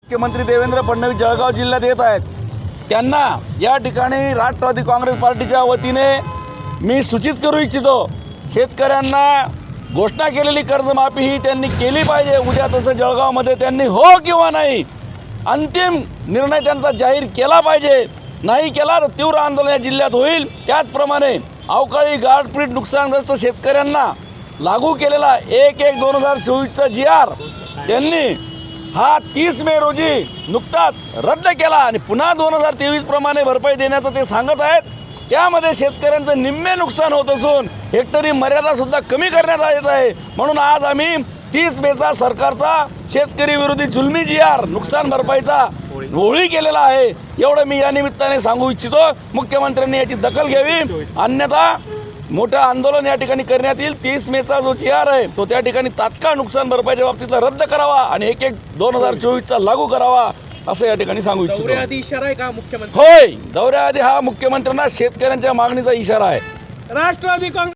मुख्यमंत्री देवेंद्र फडणवीस जळगाव जिल्ह्यात येत आहेत। त्यांना या ठिकाणी राष्ट्रवादी काँग्रेस पार्टीच्या वतीने मी सूचित करू इच्छितो, शेतकऱ्यांना घोषणा केलेली कर्जमाफी ही त्यांनी केली पाहिजे। उद्या तसं जळगावमध्ये त्यांनी हो किंवा नाही अंतिम निर्णय त्यांचा जाहीर केला पाहिजे। नाही केला तर तीव्र आंदोलन या जिल्ह्यात होईल। त्याचप्रमाणे अवकाळी गारपीट नुकसानग्रस्त शेतकऱ्यांना लागू केलेला 1/1/2024चा GR त्यांनी हा 30 मे रोजी नुकताच रद्द केला आणि पुन्हा 2023 प्रमाणे भरपाई देण्याचं ते सांगत आहेत। त्यामध्ये शेतकऱ्यांचं निम्मे नुकसान होत असून हेक्टरी मर्यादासुद्धा कमी करण्यात येत आहे। म्हणून आज आम्ही 30 मेचा सरकारचा शेतकरी विरोधी जुलमी GR नुकसान भरपाईचा होळी केलेला आहे। एवढं मी या निमित्ताने सांगू इच्छितो। मुख्यमंत्र्यांनी याची दखल घ्यावी, अन्यथा मोठं आंदोलन या ठिकाणी करण्यात येईल। 30 मेचा जो GR आहे तो त्या ठिकाणी तात्काळ नुकसान भरपाईच्या बाबतीतला रद्द करावा आणि 1/1/2024चा लागू करावा असं या ठिकाणी सांगू इच्छितो। दौऱ्याआधी इशारा आहे का मुख्यमंत्री? होय, दौऱ्याआधी हा मुख्यमंत्र्यांना शेतकऱ्यांच्या मागणीचा इशारा आहे। राष्ट्रवादी काँग्रेस